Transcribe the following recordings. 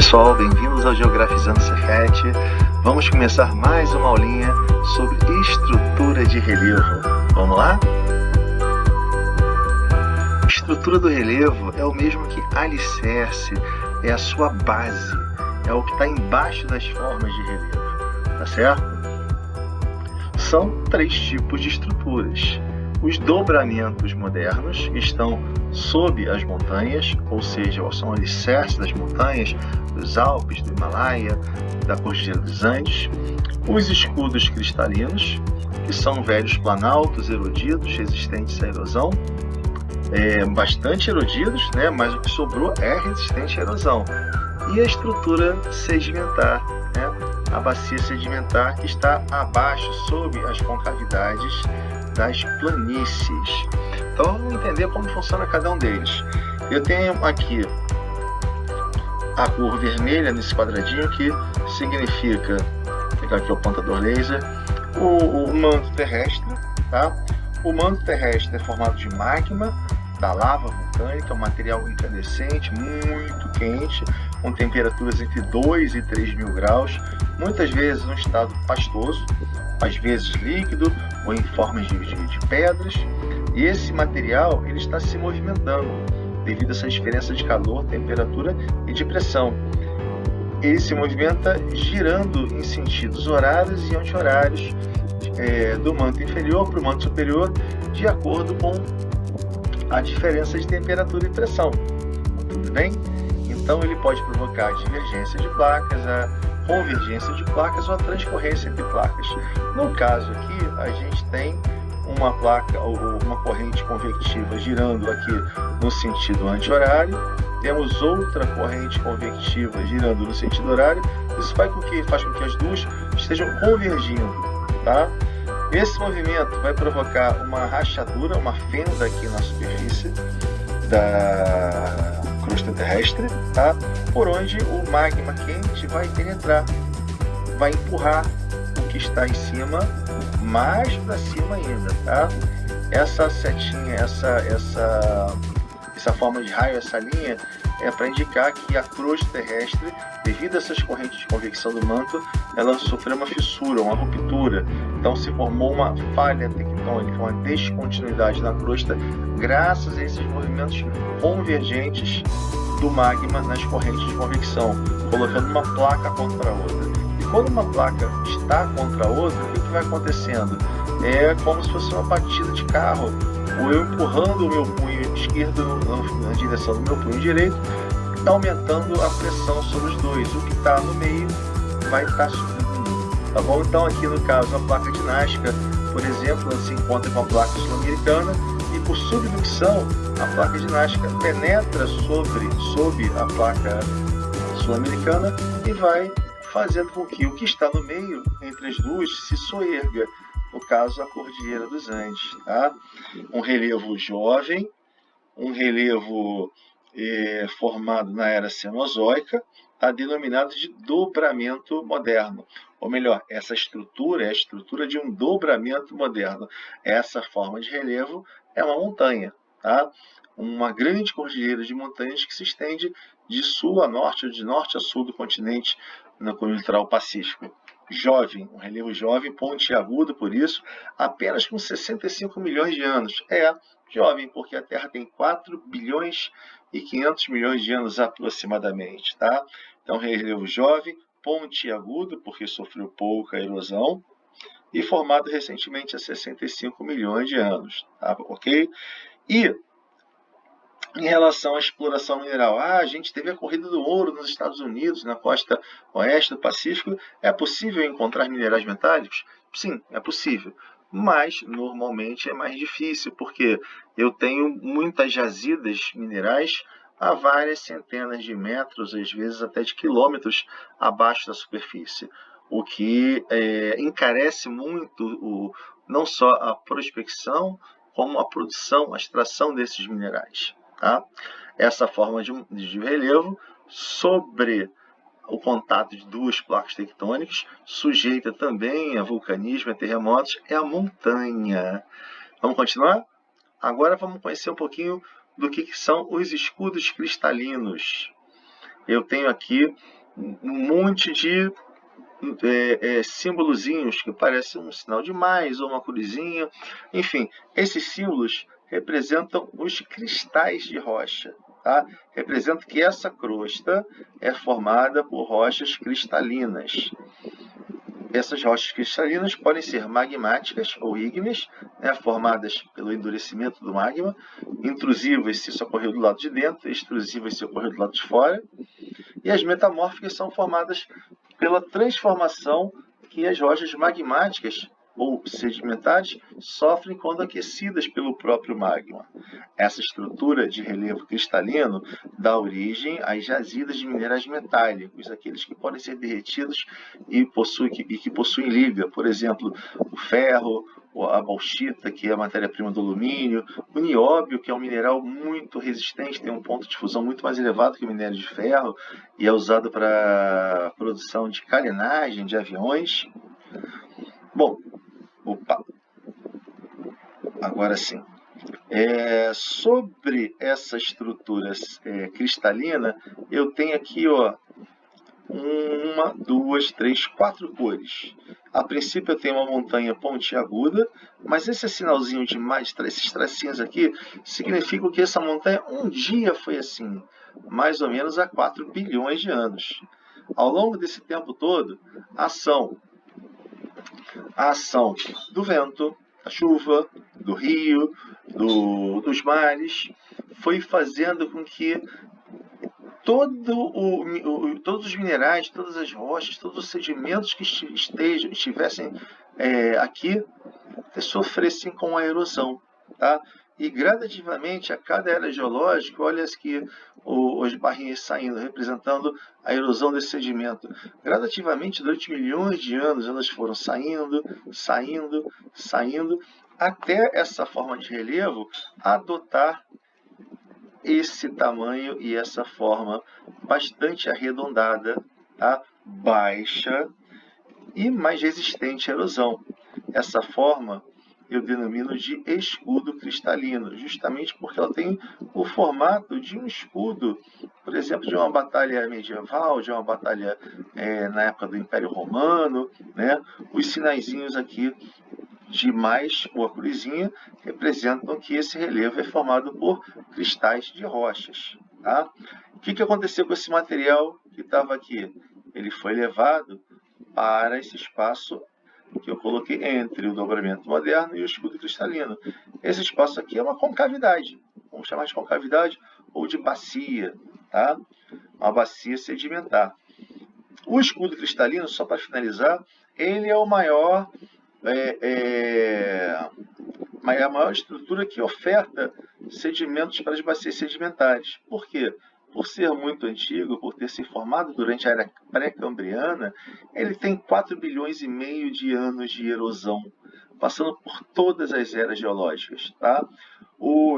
pessoal, bem-vindos ao Geografizando Cefet. Vamos começar mais uma aulinha sobre estrutura de relevo. Vamos lá? A estrutura do relevo é o mesmo que alicerce, é a sua base, é o que está embaixo das formas de relevo, tá certo? São três tipos de estruturas. Os dobramentos modernos estão sob as montanhas, ou seja, são alicerces das montanhas, dos Alpes, do Himalaia, da Cordilheira dos Andes. Os escudos cristalinos, que são velhos planaltos erodidos, resistentes à erosão, bastante erodidos, né? Mas o que sobrou é resistente à erosão. E a estrutura sedimentar, né? A bacia sedimentar que está abaixo, sob as concavidades das planícies. Então vamos entender como funciona cada um deles. Eu tenho aqui a cor vermelha nesse quadradinho, que significa, vou pegar aqui o apontador laser, o manto terrestre, tá? O manto terrestre é formado de magma, da lava vulcânica, um material incandescente, muito quente, com temperaturas entre 2 e 3 mil graus, muitas vezes em um estado pastoso, às vezes líquido ou em formas de pedras. E esse material ele está se movimentando devido a essa diferença de calor, temperatura e de pressão. Ele se movimenta girando em sentidos horários e anti-horários do manto inferior para o manto superior, de acordo com a diferença de temperatura e pressão. Tudo bem? Então ele pode provocar a divergência de placas, a convergência de placas ou a transcorrência entre placas. No caso aqui, a gente tem uma placa ou uma corrente convectiva girando aqui no sentido anti-horário, temos outra corrente convectiva girando no sentido horário. Isso faz com que as duas estejam convergindo, tá? Esse movimento vai provocar uma rachadura, uma fenda aqui na superfície da crosta terrestre, tá? Por onde o magma quente vai penetrar, vai empurrar o que está em cima mais para cima ainda, tá? Essa setinha, essa forma de raio, essa linha, é para indicar que a crosta terrestre, devido a essas correntes de convecção do manto, ela sofreu uma fissura, uma ruptura. Então se formou uma falha tectônica, uma descontinuidade na crosta, graças a esses movimentos convergentes do magma nas correntes de convecção, colocando uma placa contra a outra. E quando uma placa está contra a outra, o que vai acontecendo? É como se fosse uma batida de carro, ou eu empurrando o meu punho esquerdo na direção do meu punho direito, aumentando a pressão sobre os dois. O que está no meio vai estar subindo, tá bom? Então aqui no caso a placa ginástica, por exemplo, se encontra com a placa sul-americana, e por subducção a placa ginástica penetra sob a placa sul-americana e vai fazendo com que o que está no meio entre as duas se soerga, no caso a Cordilheira dos Andes, tá? Um relevo jovem, um relevo formado na era cenozoica, tá? Denominado de dobramento moderno. Ou melhor, essa estrutura é a estrutura de um dobramento moderno. Essa forma de relevo é uma montanha, tá? Uma grande cordilheira de montanhas que se estende de sul a norte ou de norte a sul do continente, no litoral pacífico. Jovem, um relevo jovem, pontiagudo, por isso, apenas com 65 milhões de anos. É jovem, porque a Terra tem 4 bilhões e 500 milhões de anos aproximadamente, tá? Então, relevo jovem, pontiagudo, porque sofreu pouca erosão, e formado recentemente há 65 milhões de anos, tá? Ok? E em relação à exploração mineral, a gente teve a corrida do ouro nos Estados Unidos, na costa oeste do Pacífico. É possível encontrar minerais metálicos? Sim, é possível, mas normalmente é mais difícil, porque eu tenho muitas jazidas minerais a várias centenas de metros, às vezes até de quilômetros abaixo da superfície, o que encarece muito não só a prospecção, como a produção, a extração desses minerais. Tá? Essa forma de relevo sobre o contato de duas placas tectônicas, sujeita também a vulcanismo e terremotos, é a montanha. Vamos continuar? Agora vamos conhecer um pouquinho do que são os escudos cristalinos. eu tenho aqui um monte de símbolozinhos que parecem um sinal de mais ou uma cruzinha. Enfim, esses símbolos representam os cristais de rocha. Tá? Representa que essa crosta é formada por rochas cristalinas. Essas rochas cristalinas podem ser magmáticas ou ígneas, né, formadas pelo endurecimento do magma, intrusivas se isso ocorreu do lado de dentro, extrusivas se ocorreu do lado de fora, e as metamórficas são formadas pela transformação que as rochas magmáticas ou sedimentares sofrem quando aquecidas pelo próprio magma. Essa estrutura de relevo cristalino dá origem às jazidas de minerais metálicos, aqueles que podem ser derretidos e que possuem liga, por exemplo, o ferro, a bauxita, que é a matéria-prima do alumínio, o nióbio, que é um mineral muito resistente, tem um ponto de fusão muito mais elevado que o minério de ferro e é usado para a produção de carenagem de aviões. Bom, agora sim. Sobre essa estrutura cristalina, eu tenho aqui, ó, 1, 2, 3, 4 cores. A princípio eu tenho uma montanha pontiaguda, mas esse sinalzinho de mais, esses tracinhos aqui, significam que essa montanha um dia foi assim, mais ou menos há 4 bilhões de anos. Ao longo desse tempo todo, a ação do vento, da chuva, do rio, dos mares, foi fazendo com que todos os minerais, todas as rochas, todos os sedimentos que estivessem aqui sofressem com a erosão. Tá? E gradativamente, a cada era geológica, olha aqui os barrinhos saindo, representando a erosão desse sedimento. Gradativamente, durante milhões de anos, elas foram saindo, até essa forma de relevo adotar esse tamanho e essa forma bastante arredondada, tá? Baixa e mais resistente à erosão. Essa forma eu denomino de escudo cristalino, justamente porque ela tem o formato de um escudo, por exemplo, de uma batalha medieval, de uma batalha na época do Império Romano, né? Os sinaizinhos aqui de mais ou a cruzinha representam que esse relevo é formado por cristais de rochas. Tá? O que aconteceu com esse material que estava aqui? Ele foi levado para esse espaço que eu coloquei entre o dobramento moderno e o escudo cristalino. Esse espaço aqui é uma concavidade, vamos chamar de concavidade ou de bacia, tá? Uma bacia sedimentar. O escudo cristalino, só para finalizar, ele é o maior a maior estrutura que oferta sedimentos para as bacias sedimentares. Por quê? Por ser muito antigo, por ter se formado durante a era pré-cambriana, ele tem 4 bilhões e meio de anos de erosão, passando por todas as eras geológicas. Tá?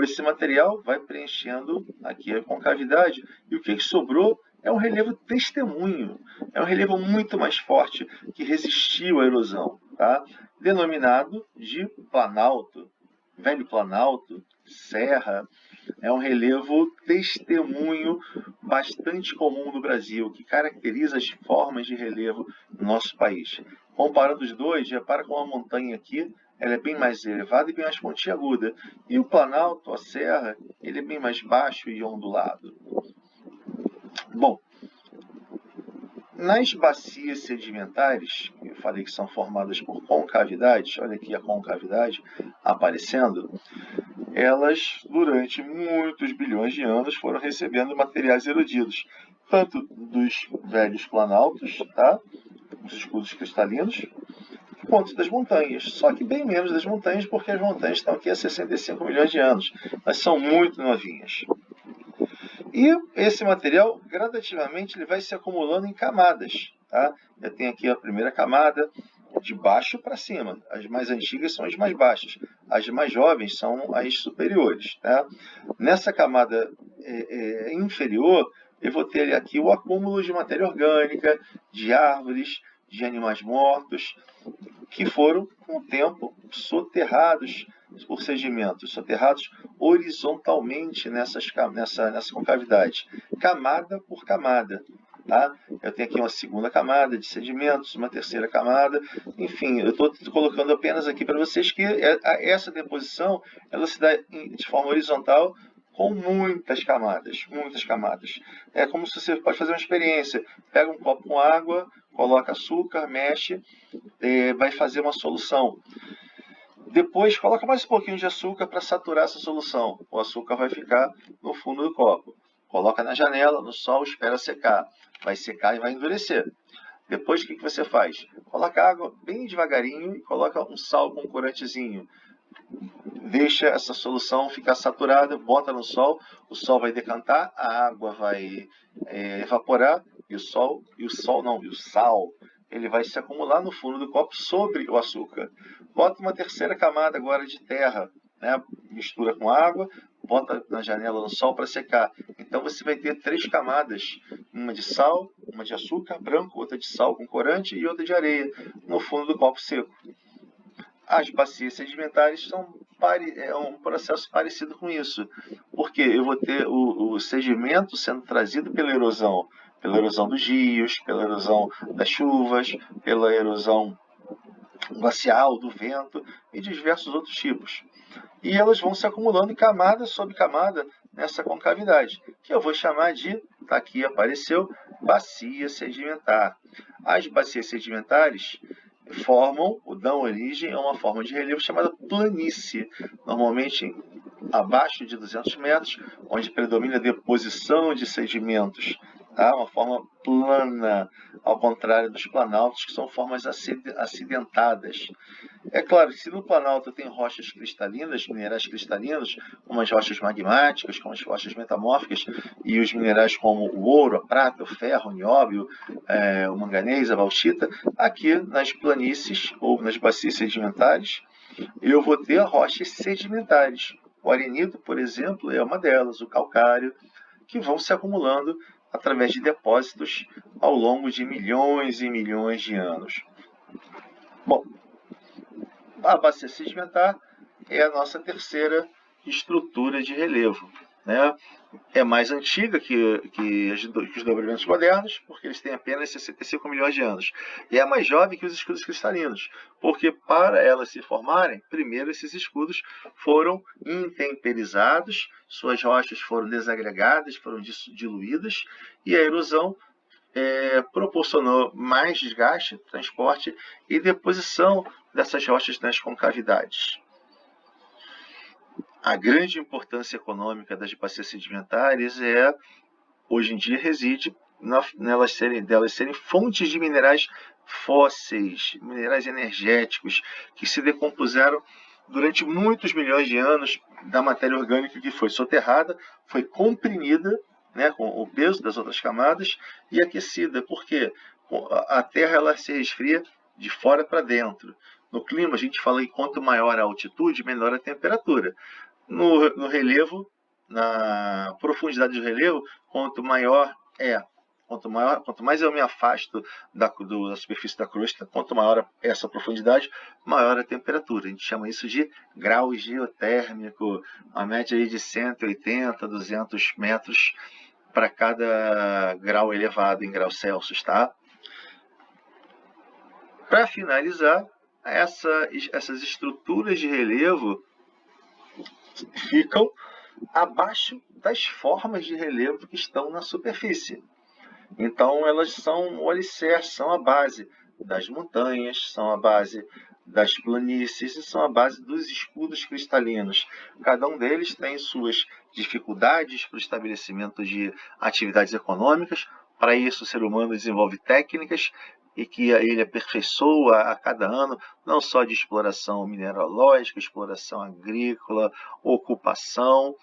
Esse material vai preenchendo aqui a concavidade e o que sobrou é um relevo testemunho, é um relevo muito mais forte que resistiu à erosão, tá? Denominado de planalto, velho planalto, serra. É um relevo testemunho bastante comum no Brasil, que caracteriza as formas de relevo no nosso país. Comparando os dois, repara como a montanha aqui ela é bem mais elevada e bem mais pontiaguda. E o planalto, a serra, ele é bem mais baixo e ondulado. Bom, nas bacias sedimentares, eu falei que são formadas por concavidades, olha aqui a concavidade aparecendo, elas, durante muitos bilhões de anos, foram recebendo materiais erodidos, tanto dos velhos planaltos, tá? Os escudos cristalinos, quanto das montanhas. Só que bem menos das montanhas, porque as montanhas estão aqui há 65 milhões de anos. Elas são muito novinhas. E esse material, gradativamente, ele vai se acumulando em camadas. Tá? Eu tenho aqui a primeira camada, de baixo para cima. As mais antigas são as mais baixas. As mais jovens são as superiores. Tá? Nessa camada inferior, eu vou ter aqui o acúmulo de matéria orgânica, de árvores, de animais mortos, que foram, com o tempo, soterrados por sedimentos soterrados horizontalmente nessa concavidade, camada por camada. Tá? Eu tenho aqui uma segunda camada de sedimentos, uma terceira camada, enfim, eu estou colocando apenas aqui para vocês que essa deposição ela se dá de forma horizontal com muitas camadas, muitas camadas. É como se você pode fazer uma experiência, pega um copo com água, coloca açúcar, mexe, vai fazer uma solução. Depois coloca mais um pouquinho de açúcar para saturar essa solução. O açúcar vai ficar no fundo do copo. Coloca na janela, no sol, espera secar. Vai secar e vai endurecer. Depois o que você faz? Coloca água bem devagarinho e coloca um sal com um corantezinho. Deixa essa solução ficar saturada, bota no sol, o sol vai decantar, a água vai evaporar e o sal ele vai se acumular no fundo do copo sobre o açúcar. Bota uma terceira camada agora de terra, né? Mistura com água, bota na janela no sol para secar. Então você vai ter 3 camadas, uma de sal, uma de açúcar branco, outra de sal com corante e outra de areia, no fundo do copo seco. As bacias sedimentares é um processo parecido com isso, porque eu vou ter o sedimento sendo trazido pela erosão dos rios, pela erosão das chuvas, pela erosão glacial, do vento e de diversos outros tipos. E elas vão se acumulando camada sobre camada nessa concavidade, que eu vou chamar de, tá aqui apareceu, bacia sedimentar. As bacias sedimentares dão origem a uma forma de relevo chamada planície, normalmente abaixo de 200 metros, onde predomina a deposição de sedimentos. Tá? Uma forma plana, ao contrário dos planaltos, que são formas acidentadas. É claro que se no planalto tem rochas cristalinas, minerais cristalinos, como as rochas magmáticas, como as rochas metamórficas, e os minerais como o ouro, a prata, o ferro, o nióbio, o manganês, a bauxita, aqui nas planícies ou nas bacias sedimentares, eu vou ter rochas sedimentares. O arenito, por exemplo, é uma delas, o calcário, que vão se acumulando através de depósitos ao longo de milhões e milhões de anos. Bom, a bacia sedimentar é a nossa terceira estrutura de relevo, né? É mais antiga que os desdobramentos modernos, porque eles têm apenas 65 milhões de anos. E é mais jovem que os escudos cristalinos, porque para elas se formarem, primeiro esses escudos foram intemperizados, suas rochas foram desagregadas, foram diluídas, e a erosão proporcionou mais desgaste, transporte e deposição dessas rochas nas concavidades. A grande importância econômica das bacias sedimentares hoje em dia, reside delas serem fontes de minerais fósseis, minerais energéticos, que se decompuseram durante muitos milhões de anos da matéria orgânica que foi soterrada, foi comprimida, né, com o peso das outras camadas e aquecida, porque a Terra ela se resfria de fora para dentro. No clima, a gente fala que quanto maior a altitude, menor a temperatura. No relevo, na profundidade do relevo, quanto mais eu me afasto da superfície da crosta, quanto maior essa profundidade, maior a temperatura. A gente chama isso de grau geotérmico, uma média aí de 180, 200 metros para cada grau elevado em graus Celsius, tá? Para finalizar, essas estruturas de relevo ficam abaixo das formas de relevo que estão na superfície. Então, elas são o alicerce, são a base das montanhas, são a base das planícies e são a base dos escudos cristalinos. Cada um deles tem suas dificuldades para o estabelecimento de atividades econômicas. Para isso, o ser humano desenvolve técnicas e que ele aperfeiçoa a cada ano, não só de exploração mineralógica, exploração agrícola, ocupação,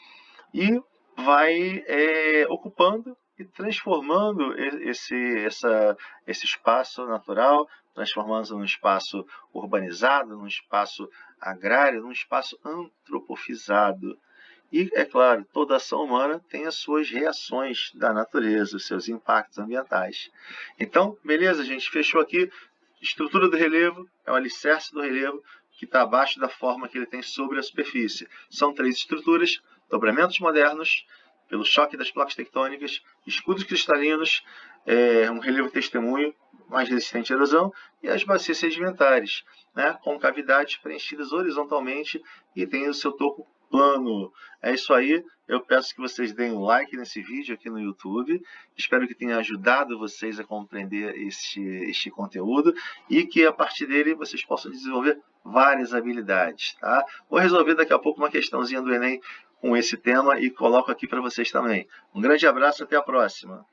e vai ocupando e transformando esse espaço natural, transformando num espaço urbanizado, num espaço agrário, num espaço antropofizado. E, é claro, toda ação humana tem as suas reações da natureza, os seus impactos ambientais. Então, beleza, gente, fechou aqui. Estrutura do relevo, é o alicerce do relevo, que está abaixo da forma que ele tem sobre a superfície. São 3 estruturas: dobramentos modernos, pelo choque das placas tectônicas, escudos cristalinos, um relevo testemunho mais resistente à erosão, e as bacias sedimentares, né, com cavidades preenchidas horizontalmente e tem o seu topo plano. É isso aí, eu peço que vocês deem um like nesse vídeo aqui no YouTube, espero que tenha ajudado vocês a compreender este conteúdo e que a partir dele vocês possam desenvolver várias habilidades, tá? Vou resolver daqui a pouco uma questãozinha do Enem com esse tema e coloco aqui para vocês também. Um grande abraço, até a próxima!